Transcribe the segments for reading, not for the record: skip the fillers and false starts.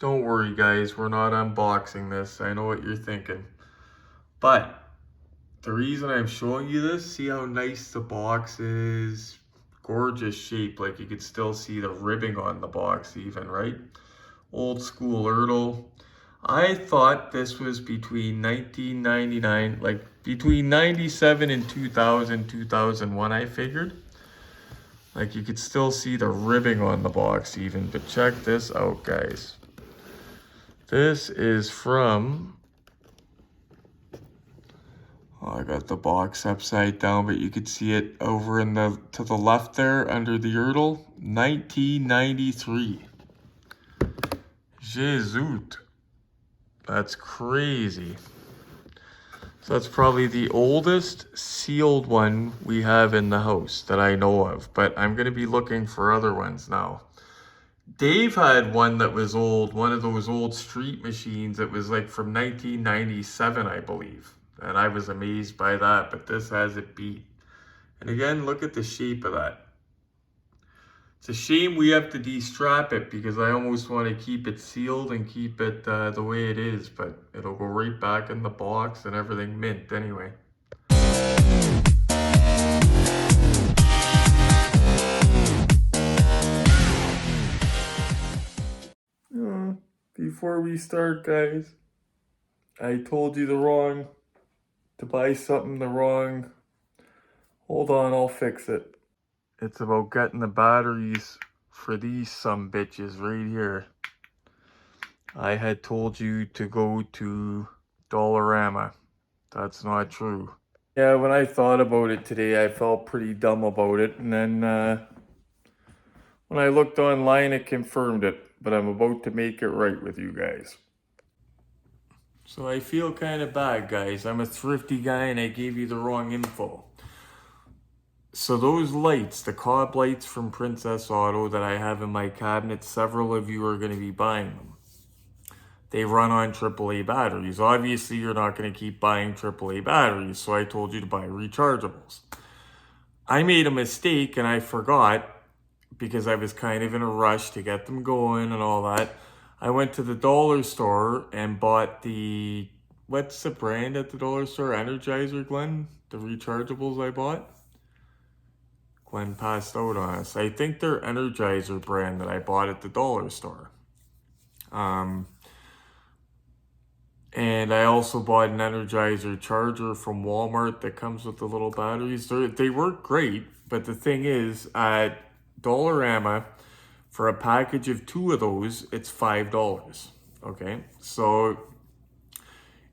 Don't worry guys, we're not unboxing this. I know what you're thinking. But the reason I'm showing you this, see how nice the box is? Gorgeous shape, like you could still see the ribbing on the box even, right? Old school Ertl. I thought this was between 1999, like between 97 and 2000, 2001, I figured. Like you could still see the ribbing on the box even, but check this out guys. This is from, I got the box upside down, but you could see it over in the to the left there under the Ertl, 1993. Jesus, that's crazy. So that's probably the oldest sealed one we have in the house that I know of, but I'm going to be looking for other ones now. Dave had one that was old, one of those old street machines. It was like from 1997, I believe. And I was amazed by that, but this has it beat. And again, look at the shape of that. It's a shame we have to de-strap it because I almost want to keep it sealed and keep it the way it is, but it'll go right back in the box and everything mint anyway. Before we start guys, I told you to buy something the wrong. Hold on, I'll fix it. It's about getting the batteries for these some bitches right here. I had told you to go to Dollarama. That's not true. Yeah, when I thought about it today, I felt pretty dumb about it. And then when I looked online, it confirmed it. But I'm about to make it right with you guys. So I feel kind of bad, guys. I'm a thrifty guy and I gave you the wrong info. So those lights, the Cobb lights from Princess Auto that I have in my cabinet, several of you are going to be buying them. They run on AAA batteries. Obviously, you're not going to keep buying AAA batteries, so I told you to buy rechargeables. I made a mistake and I forgot because I was kind of in a rush to get them going and all that. I went to the dollar store and bought the, what's the brand at the dollar store? Energizer, Glenn? The rechargeables I bought? Glenn passed out on us. I think they're Energizer brand that I bought at the dollar store. And I also bought an Energizer charger from Walmart that comes with the little batteries. They work great, but the thing is, at Dollarama, for a package of 2 of those, it's $5. Okay, so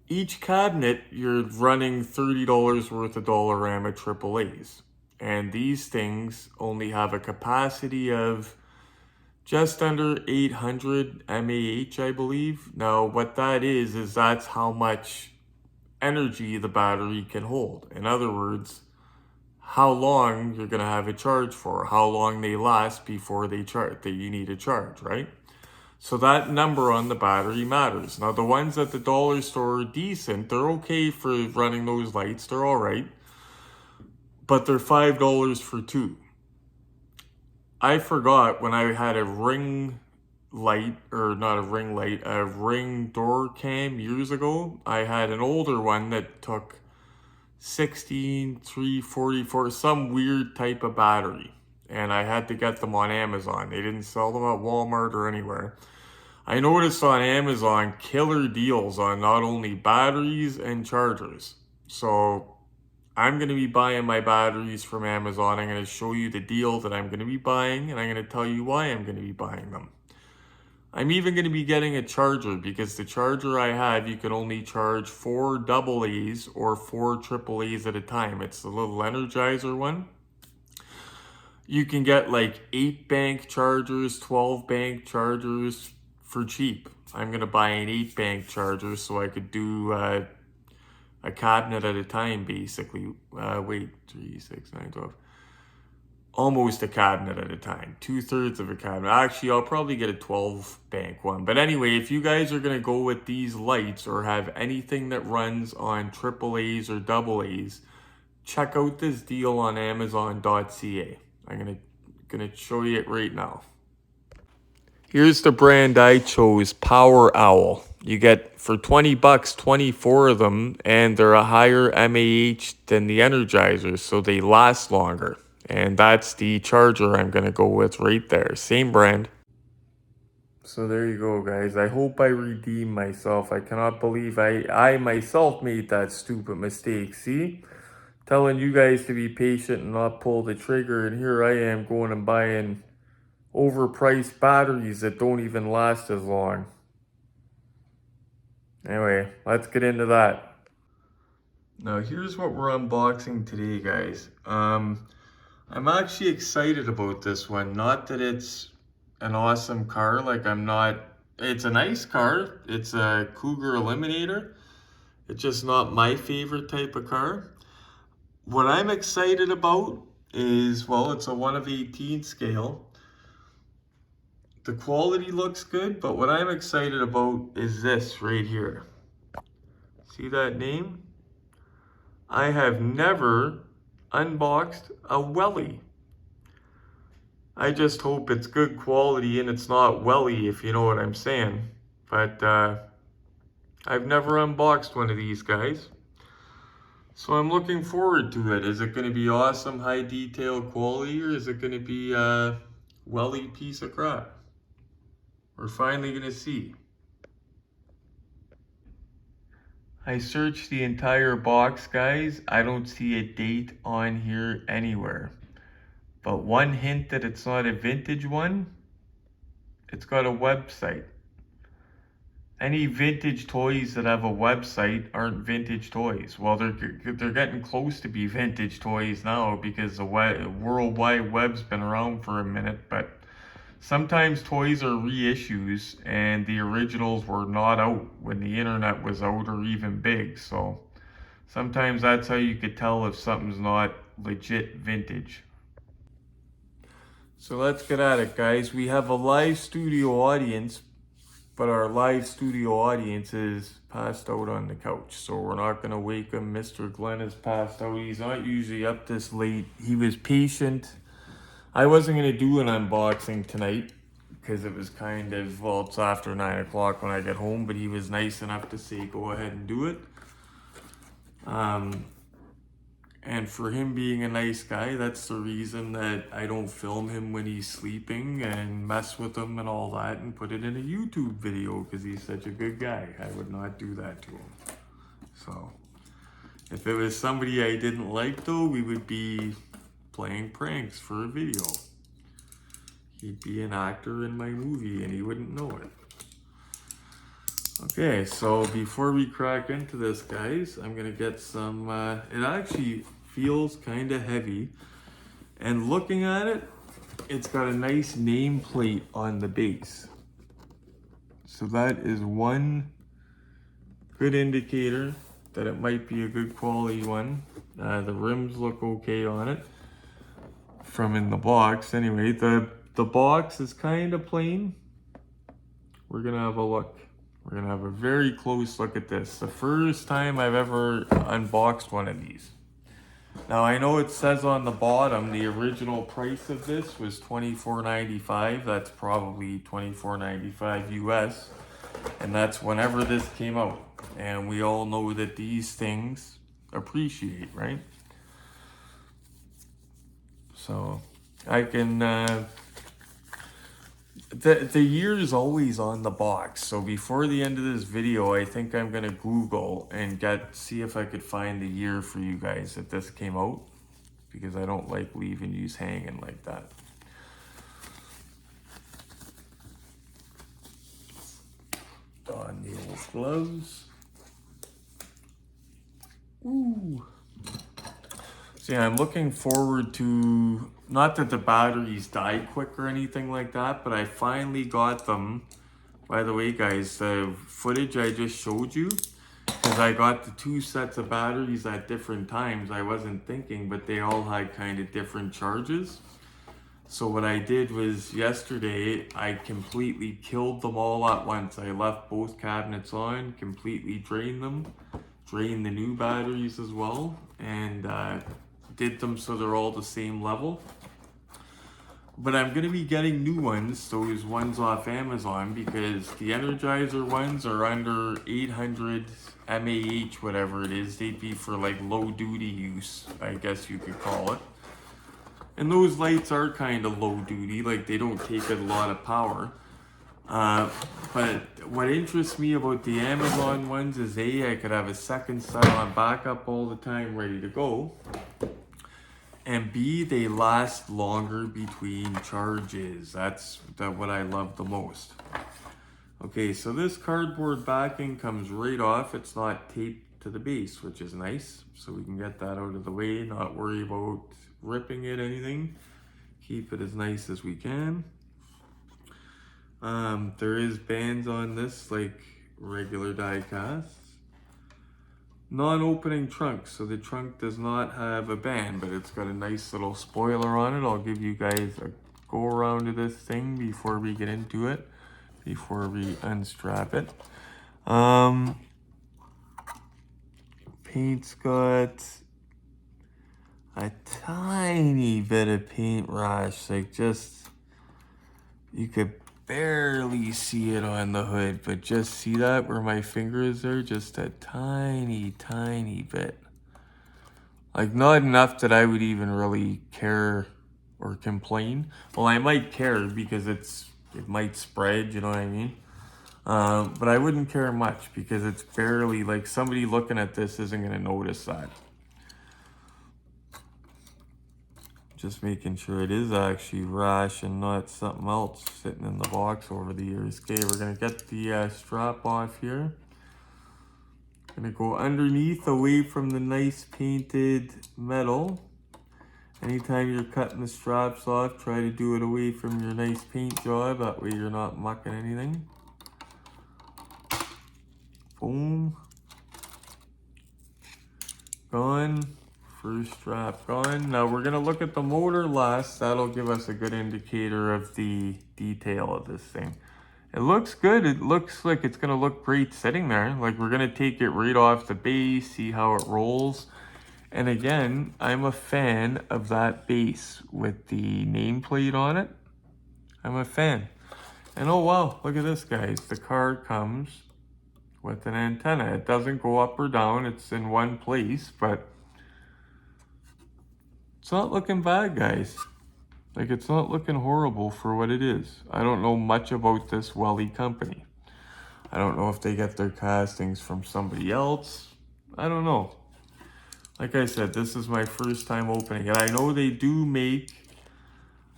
each cabinet, you're running $30 worth of Dollarama AAAs. And these things only have a capacity of just under 800 mAh, I believe. Now, what that is that's how much energy the battery can hold. In other words, how long you're going to have a charge for, how long they last before they charge, that you need a charge, right? So that number on the battery matters. Now, the ones at the dollar store are decent. They're okay for running those lights. They're all right. But they're $5 for 2. I forgot when I had a ring light, or not a ring light, a ring door cam years ago. I had an older one that took 16344, some weird type of battery. And I had to get them on Amazon. They didn't sell them at Walmart or anywhere. I noticed on Amazon killer deals on not only batteries and chargers. So I'm going to be buying my batteries from Amazon. I'm going to show you the deal that I'm going to be buying, and I'm going to tell you why I'm going to be buying them. I'm even going to be getting a charger because the charger I have, you can only charge 4 AA's or 4 AAA's at a time. It's the little Energizer one. You can get like 8 bank chargers, 12 bank chargers for cheap. I'm going to buy an 8 bank charger so I could do a cabinet at a time, basically. 3, 6, 9, 12. Almost a cabinet at a time. 2/3 of a cabinet. Actually, I'll probably get a 12 bank one. But anyway, if you guys are going to go with these lights or have anything that runs on AAA's or AA's, check out this deal on Amazon.ca. I'm gonna show you it right now. Here's the brand I chose, Power Owl. You get, for 20 bucks, 24 of them, and they're a higher MAH than the Energizers, so they last longer. And that's the charger I'm going to go with right there. Same brand. So there you go, guys. I hope I redeem myself. I cannot believe I myself made that stupid mistake. See? Telling you guys to be patient and not pull the trigger, and here I am going and buying overpriced batteries that don't even last as long. Anyway, let's get into that. Now here's what we're unboxing today, guys. I'm actually excited about this one. Not that it's an awesome car, like it's a nice car. It's a Cougar Eliminator. It's just not my favorite type of car. What I'm excited about is, well, it's a 1 of 18 scale. The quality looks good, but what I'm excited about is this right here. See that name? I have never unboxed a Welly. I just hope it's good quality and it's not Welly, if you know what I'm saying. But I've never unboxed one of these guys. So I'm looking forward to it. Is it going to be awesome, high detail quality, or is it going to be a Welly piece of crap? We're finally going to see. I searched the entire box, guys. I don't see a date on here anywhere. But one hint that it's not a vintage one, it's got a website. Any vintage toys that have a website aren't vintage toys. Well, they're getting close to be vintage toys now because the World Wide Web's been around for a minute, but sometimes toys are reissues and the originals were not out when the internet was out or even big. So sometimes that's how you could tell if something's not legit vintage. So let's get at it, guys. We have a live studio audience, but our live studio audience is passed out on the couch. So we're not gonna wake him. Mr. Glenn is passed out. He's not usually up this late. He was patient. I wasn't going to do an unboxing tonight because it was kind of, well, it's after 9 o'clock when I get home, but he was nice enough to say go ahead and do it. And for him being a nice guy, that's the reason that I don't film him when he's sleeping and mess with him and all that and put it in a YouTube video because he's such a good guy. I would not do that to him. So if it was somebody I didn't like, though, we would be playing pranks for a video. He'd be an actor in my movie and he wouldn't know it. Okay, so before we crack into this, guys, I'm gonna get some, it actually feels kind of heavy. And looking at it, it's got a nice nameplate on the base. So that is one good indicator that it might be a good quality one. The rims look okay on it from in the box. Anyway, the box is kind of plain. We're gonna have a look. We're gonna have a very close look at this. The first time I've ever unboxed one of these. Now I know it says on the bottom the original price of this was $24.95. That's probably $24.95 US, and that's whenever this came out. And we all know that these things appreciate, right? So I can, the year is always on the box. So before the end of this video, I think I'm gonna Google and see if I could find the year for you guys that this came out, because I don't like leaving yous hanging like that. Don the old gloves. Ooh. So yeah, I'm looking forward to, not that the batteries die quick or anything like that, but I finally got them. By the way, guys, the footage I just showed you, because I got the 2 sets of batteries at different times. I wasn't thinking, but they all had kind of different charges. So what I did was yesterday, I completely killed them all at once. I left both cabinets on, completely drained them, drained the new batteries as well, and did them so they're all the same level. But I'm going to be getting new ones, those ones off Amazon, because the Energizer ones are under 800 mAh, whatever it is. They'd be for like low duty use, I guess you could call it. And those lights are kind of low duty, like they don't take a lot of power. But what interests me about the Amazon ones is A, I could have a second set on backup all the time ready to go. And B, they last longer between charges. That's what I love the most. Okay, so this cardboard backing comes right off. It's not taped to the base, which is nice. So we can get that out of the way, not worry about ripping it, anything. Keep it as nice as we can. There is bands on this, like regular die casts. Non-opening trunk, so the trunk does not have a band, but it's got a nice little spoiler on it. I'll give you guys a go around to this thing before we get into it, before we unstrap it. Paint's got a tiny bit of paint rash, like just, you could barely see it on the hood, but just see that where my finger is there, just a tiny bit, like not enough that I would even really care or complain. Well, I might care because it might spread, you know what I mean, but I wouldn't care much because it's barely, like somebody looking at this isn't going to notice that. Just making sure it is actually rash and not something else sitting in the box over the years. Okay, we're gonna get the strap off here. Gonna go underneath, away from the nice painted metal. Anytime you're cutting the straps off, try to do it away from your nice paint job. That way you're not mucking anything. Boom. Gone. First strap gone. Now we're gonna look at the motor last. That'll give us a good indicator of the detail of this thing. It looks good. It looks like it's gonna look great sitting there. Like we're gonna take it right off the base, see how it rolls. And again, I'm a fan of that base with the nameplate on it. I'm a fan. And oh wow, look at this, guys. The car comes with an antenna. It doesn't go up or down. It's in one place, but it's not looking bad, guys. Like, it's not looking horrible for what it is. I don't know much about this Welly company. I don't know if they get their castings from somebody else. I don't know. Like I said, this is my first time opening it. I know they do make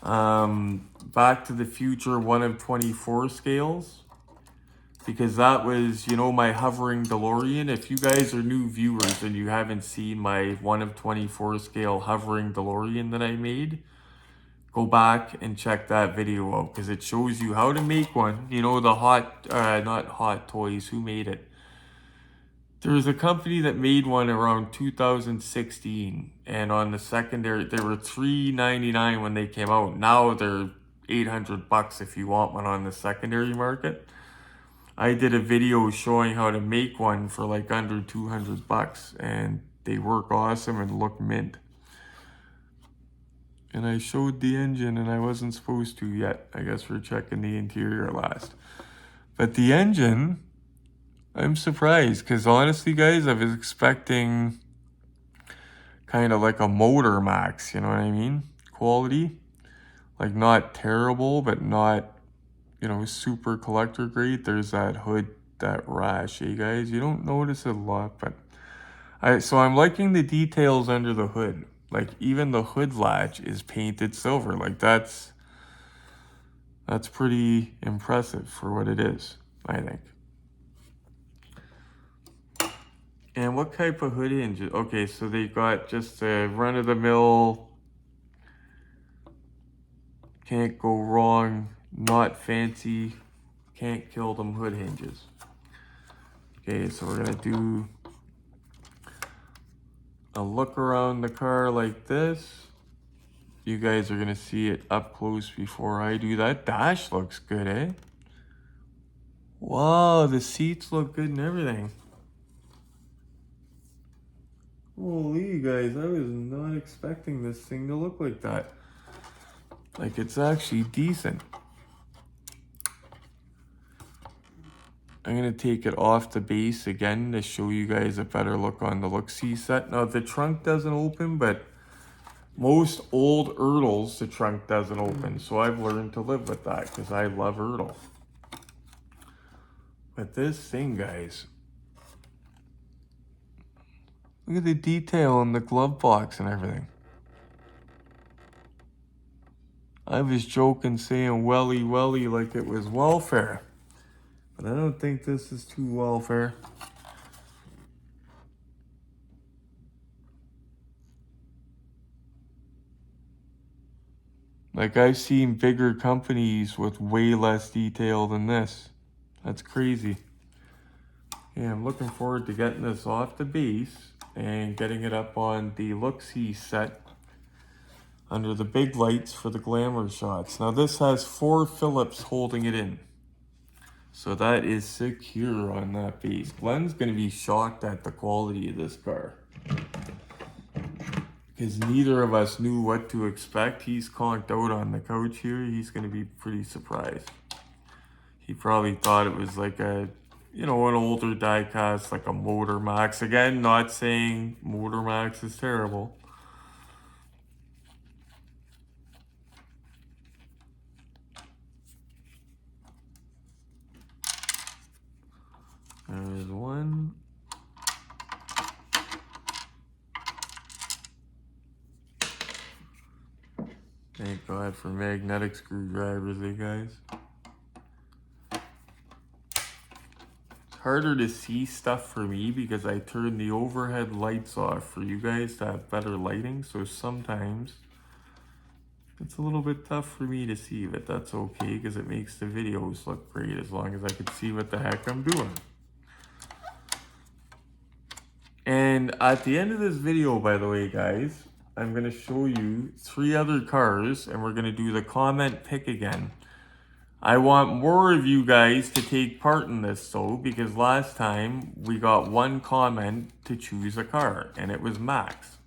Back to the Future 1 of 24 scales, because that was, you know, my hovering DeLorean. If you guys are new viewers and you haven't seen my 1 of 24 scale hovering DeLorean that I made, go back and check that video out, because it shows you how to make one. You know, the not Hot Toys, who made it? There was a company that made one around 2016, and on the secondary, they were $3.99 when they came out. Now they're $800 if you want one on the secondary market. I did a video showing how to make one for like under $200, and they work awesome and look mint. And I showed the engine, and I wasn't supposed to yet. I guess we're checking the interior last. But the engine, I'm surprised, because honestly, guys, I was expecting kind of like a Motor Max, you know what I mean? Quality. Like not terrible, but not, you know, super collector grade. There's that hood, that rash, eh, guys? You don't notice it a lot, but so I'm liking the details under the hood. Like even the hood latch is painted silver. Like that's pretty impressive for what it is, I think. And what type of hood hinge? Okay, so they got just a run-of-the-mill, can't go wrong, not fancy, can't kill them hood hinges. Okay, so we're gonna do a look around the car like this. You guys are gonna see it up close before I do. That dash looks good, eh? Wow, the seats look good and everything. Holy, you guys, I was not expecting this thing to look like that. Like, it's actually decent. I'm gonna take it off the base again to show you guys a better look on the look-see set. Now, the trunk doesn't open, but most old Ertls, the trunk doesn't open. So I've learned to live with that because I love Ertl. But this thing, guys, look at the detail in the glove box and everything. I was joking saying Welly Welly like it was welfare. But I don't think this is too welfare. Like, I've seen bigger companies with way less detail than this. That's crazy. Yeah, I'm looking forward to getting this off the base and getting it up on the look-see set under the big lights for the glamour shots. Now, this has 4 Phillips holding it in. So that is secure on that base. Glenn's going to be shocked at the quality of this car, because neither of us knew what to expect. He's conked out on the couch here. He's going to be pretty surprised. He probably thought it was like a, you know, an older diecast, like a Motor Max. Again, not saying Motor Max is terrible. There's one. Thank God for magnetic screwdrivers, eh, guys? It's harder to see stuff for me because I turn the overhead lights off for you guys to have better lighting. So sometimes it's a little bit tough for me to see, but that's okay because it makes the videos look great as long as I can see what the heck I'm doing. And at the end of this video, by the way, guys, I'm going to show you 3 other cars and we're going to do the comment pick again. I want more of you guys to take part in this though, because last time we got 1 comment to choose a car and it was Max.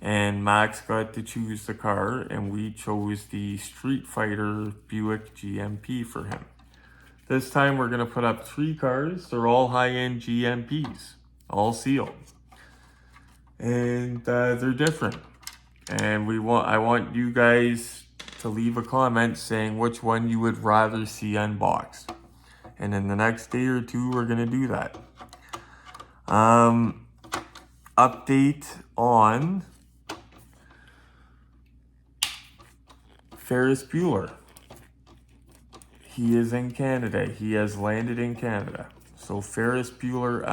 And Max got to choose the car and we chose the Street Fighter Buick GMP for him. This time we're going to put up 3 cars. They're all high-end GMPs, all sealed. And they're different. And I want you guys to leave a comment saying which one you would rather see unboxed. And in the next day or 2, we're going to do that. Update on Ferris Bueller. He is in Canada. He has landed in Canada. So Ferris Bueller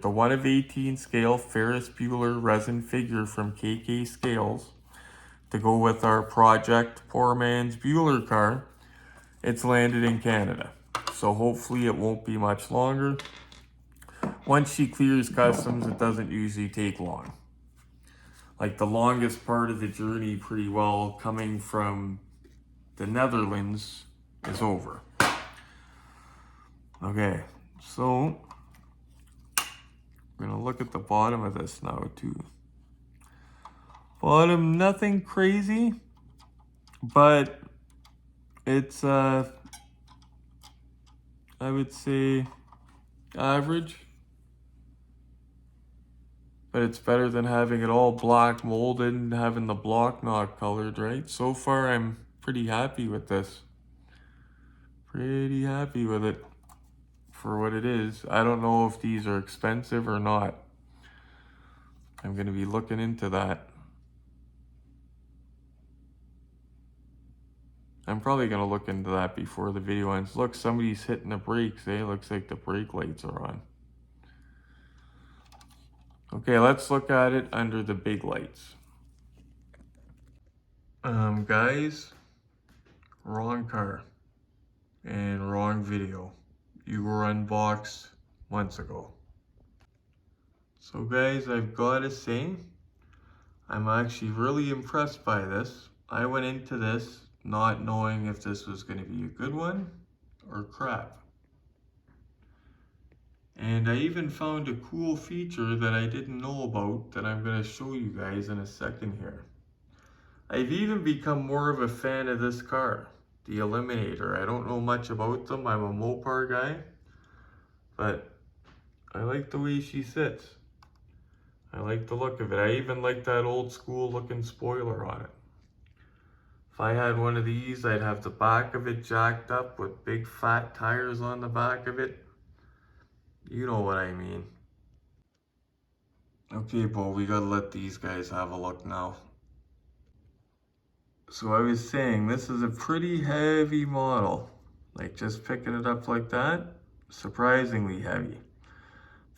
the 1 of 18 scale Ferris Bueller resin figure from KK Scales to go with our Project Poor Man's Bueller car. It's landed in Canada. So hopefully it won't be much longer. Once she clears customs, it doesn't usually take long. Like the longest part of the journey pretty well coming from the Netherlands is over. Okay, so we're gonna look at the bottom of this now too. Bottom, nothing crazy, but it's I would say average. But it's better than having it all black molded and having the block not colored, right? So far I'm pretty happy with this. Pretty happy with it for what it is. I don't know if these are expensive or not. I'm going to be looking into that. I'm probably going to look into that before the video ends. Look, somebody's hitting the brakes, eh? Looks like the brake lights are on. Okay, let's look at it under the big lights. Guys, wrong car and wrong video. You were unboxed months ago. So guys, I've got to say, I'm actually really impressed by this. I went into this not knowing if this was going to be a good one or crap. And I even found a cool feature that I didn't know about that I'm going to show you guys in a second here. I've even become more of a fan of this car, the Eliminator. I don't know much about them. I'm a Mopar guy, but I like the way she sits. I like the look of it. I even like that old school looking spoiler on it. If I had one of these, I'd have the back of it jacked up with big fat tires on the back of it. You know what I mean. Okay, Bo, we gotta let these guys have a look now. So I was saying, this is a pretty heavy model. Like just picking it up like that, surprisingly heavy.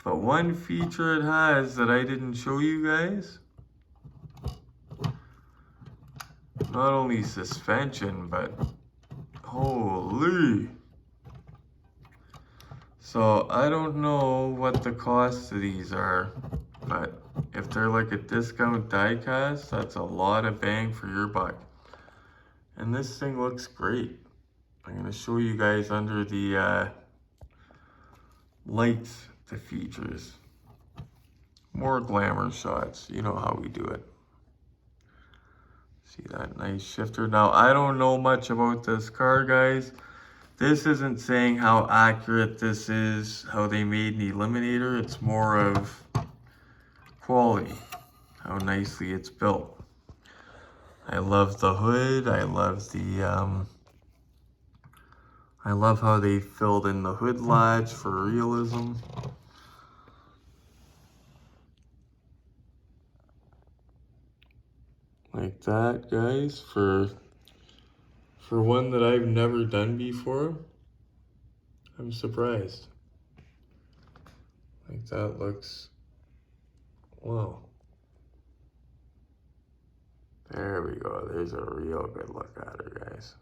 But one feature it has that I didn't show you guys, not only suspension, but holy. So I don't know what the cost of these are, but if they're like a discount diecast, that's a lot of bang for your buck. And this thing looks great. I'm gonna show you guys under the lights, the features. More glamour shots, you know how we do it. See that nice shifter? Now, I don't know much about this car, guys. This isn't saying how accurate this is, how they made an Eliminator. It's more of quality, how nicely it's built. I love the hood. I love I love how they filled in the hood latch for realism. Like that, guys, for one that I've never done before, I'm surprised. Like that looks, wow. There we go. There's a real good look at her, guys.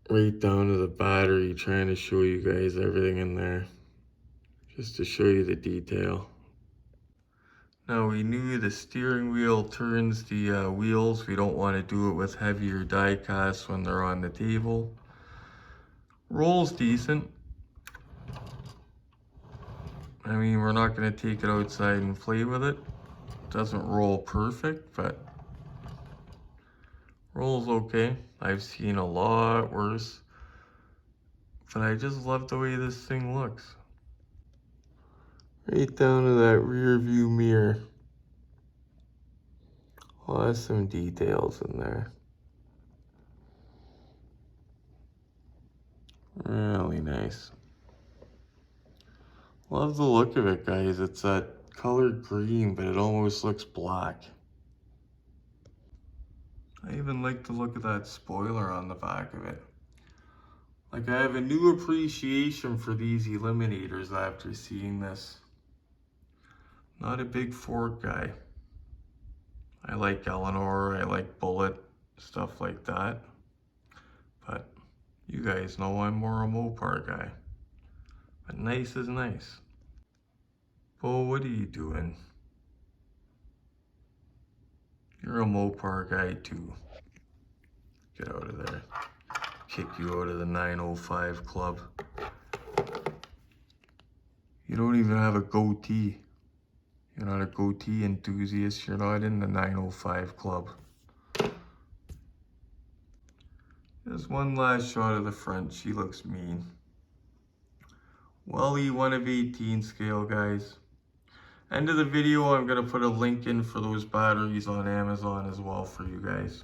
Right down to the battery, trying to show you guys everything in there, just to show you the detail. Now we knew the steering wheel turns the wheels. We don't want to do it with heavier die casts when they're on the table. Rolls decent. I mean, we're not going to take it outside and play with it. Doesn't roll perfect, but rolls okay. I've seen a lot worse, but I just love the way this thing looks. Right down to that rear view mirror. Awesome details in there. Really nice. Love the look of it, guys. It's that colored green, but it almost looks black. I even like the look of that spoiler on the back of it. Like, I have a new appreciation for these Eliminators after seeing this. Not a big Ford guy. I like Eleanor, I like Bullet, stuff like that. But you guys know I'm more a Mopar guy. But nice is nice. Bo, what are you doing? You're a Mopar guy too. Get out of there. Kick you out of the 905 club. You don't even have a goatee. You're not a goatee enthusiast. You're not in the 905 club. There's one last shot of the front. She looks mean. Welly 1 of 18 scale, guys. End of the video, I'm going to put a link in for those batteries on Amazon as well for you guys.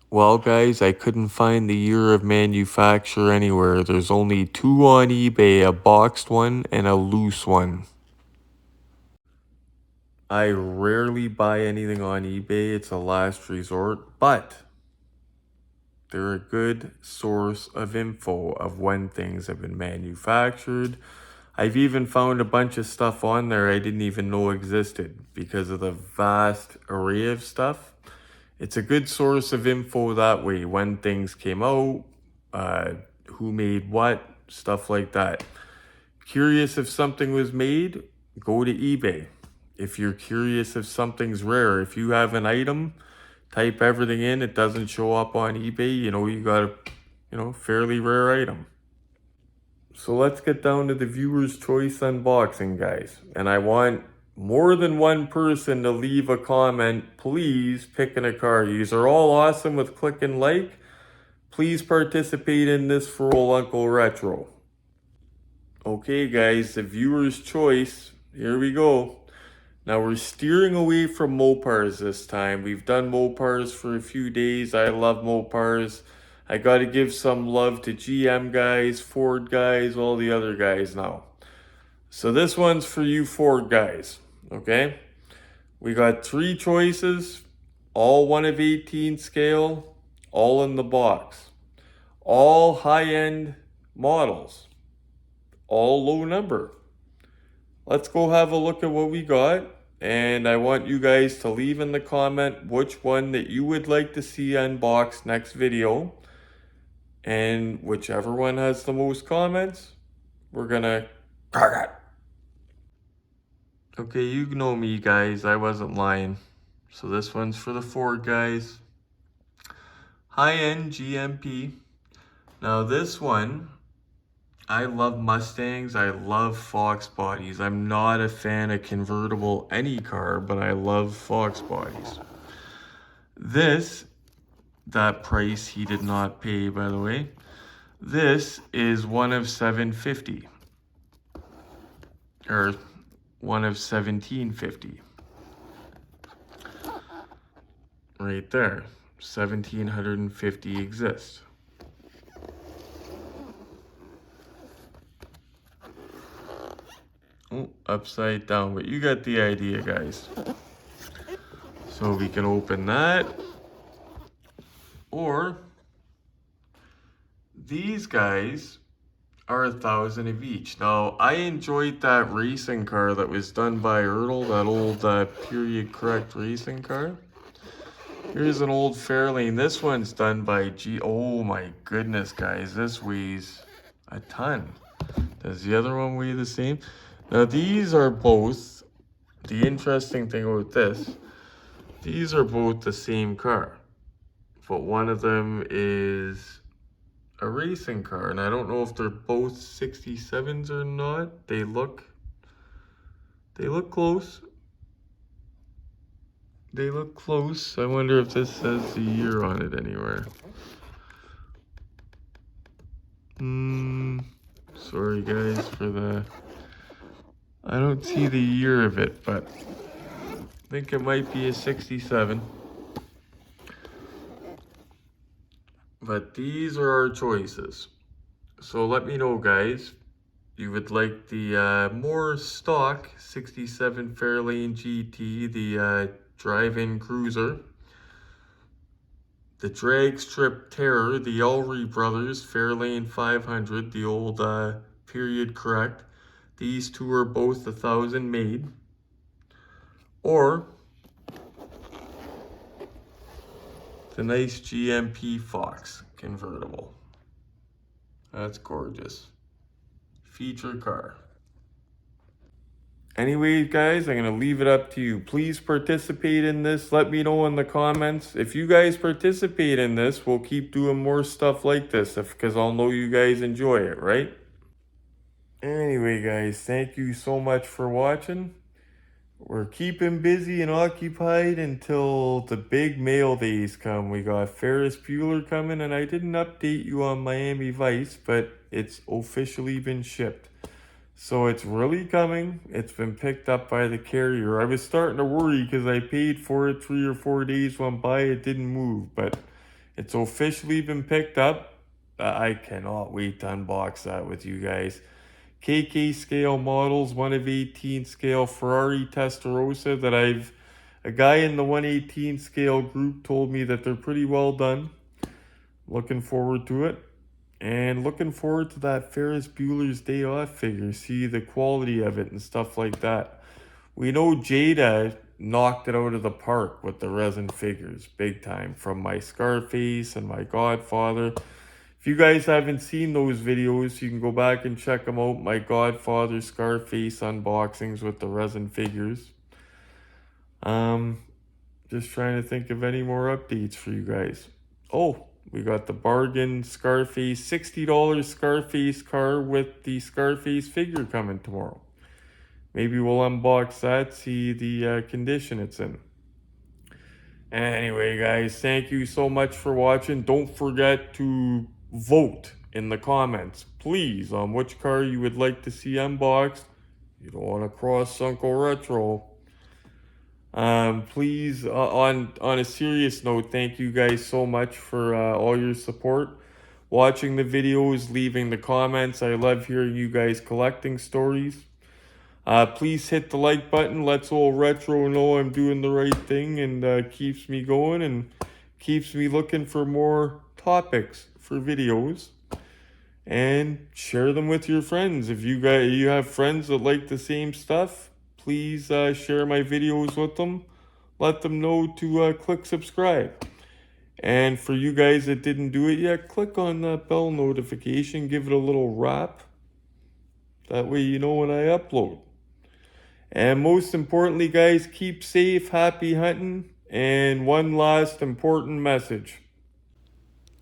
Well, guys, I couldn't find the year of manufacture anywhere. There's only 2 on eBay, a boxed one and a loose one. I rarely buy anything on eBay. It's a last resort, but they're a good source of info of when things have been manufactured. I've even found a bunch of stuff on there I didn't even know existed because of the vast array of stuff. It's a good source of info that way, when things came out, who made what, stuff like that. Curious if something was made, go to eBay. If you're curious if something's rare, if you have an item, type everything in, it doesn't show up on eBay, you know, you got a, fairly rare item. So let's get down to the viewer's choice unboxing, guys. And I want more than one person to leave a comment, please, picking a car. Yous are all awesome with clicking like. Please participate in this for old Uncle Retro. Okay, guys, the viewer's choice. Here we go. Now we're steering away from Mopars this time. We've done Mopars for a few days. I love Mopars. I got to give some love to GM guys, Ford guys, all the other guys now. So this one's for you Ford guys, okay? We got 3 choices, all 1 of 18 scale, all in the box. All high-end models, all low number. Let's go have a look at what we got. And I want you guys to leave in the comment which one that you would like to see unboxed next video. And whichever one has the most comments, we're gonna target. Okay, you know me guys, I wasn't lying. So this one's for the Ford guys. High-end GMP. Now this one, I love Mustangs, I love Fox bodies. I'm not a fan of convertible any car, but I love Fox bodies. This, that price he did not pay, by the way. This is 1 of 750. Or 1 of 1750. Right there. 1750 exist. Oh, upside down, but you got the idea, guys. So we can open that. Or these guys are 1,000 of each. Now, I enjoyed that racing car that was done by Ertl, that old period correct racing car. Here's an old Fairlane. This one's done by Oh my goodness, guys. This weighs a ton. Does the other one weigh the same? Now these are both, the interesting thing about this, these are both the same car, but one of them is a racing car, and I don't know if they're both 67s or not. They look close. They look close. I wonder if this says the year on it anywhere. Sorry guys for the... I don't see the year of it, but I think it might be a 67. But these are our choices. So let me know, guys. You would like the more stock 67 Fairlane GT, the drive-in cruiser. The drag strip Terror, the Ellery Brothers Fairlane 500, the old period correct. These two are both 1,000 made. Or the nice GMP Fox convertible. That's gorgeous. Feature car. Anyways, guys, I'm going to leave it up to you. Please participate in this. Let me know in the comments. If you guys participate in this, we'll keep doing more stuff like this because I'll know you guys enjoy it, right? Anyway, guys, thank you so much for watching. We're keeping busy and occupied until the big mail days come. We got Ferris Bueller coming, and I didn't update you on Miami Vice, but it's officially been shipped. So it's really coming. It's been picked up by the carrier. I was starting to worry because I paid for it 3 or 4 days went by. It didn't move, but it's officially been picked up. I cannot wait to unbox that with you guys. KK scale models, 1 of 18 scale Ferrari Testarossa that a guy in the 118 scale group told me that they're pretty well done. Looking forward to it. And looking forward to that Ferris Bueller's Day Off figure. See the quality of it and stuff like that. We know Jada knocked it out of the park with the resin figures. Big time. From my Scarface and my Godfather. If you guys haven't seen those videos, you can go back and check them out. My Godfather Scarface unboxings with the resin figures. Just trying to think of any more updates for you guys. Oh, We got the bargain Scarface, $60 Scarface car with the Scarface figure coming tomorrow. Maybe we'll unbox that, see the condition it's in. Anyway, guys, thank you so much for watching. Don't forget to vote in the comments, please, on which car you would like to see unboxed. You don't want to cross Uncle Retro. Please, on a serious note, thank you guys so much for all your support, watching the videos, leaving the comments. I love hearing you guys collecting stories. Please hit the like button, lets old Retro know I'm doing the right thing, and keeps me going and keeps me looking for more topics for videos. And share them with your friends. If you have friends that like the same stuff, please share my videos with them. Let them know to click subscribe. And for you guys that didn't do it yet, click on that bell notification, give it a little rap. That way you know when I upload. And most importantly, guys, keep safe, happy hunting, and one last important message.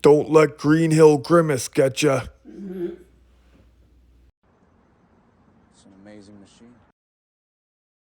Don't let Green Hill Grimace get ya. It's an amazing machine.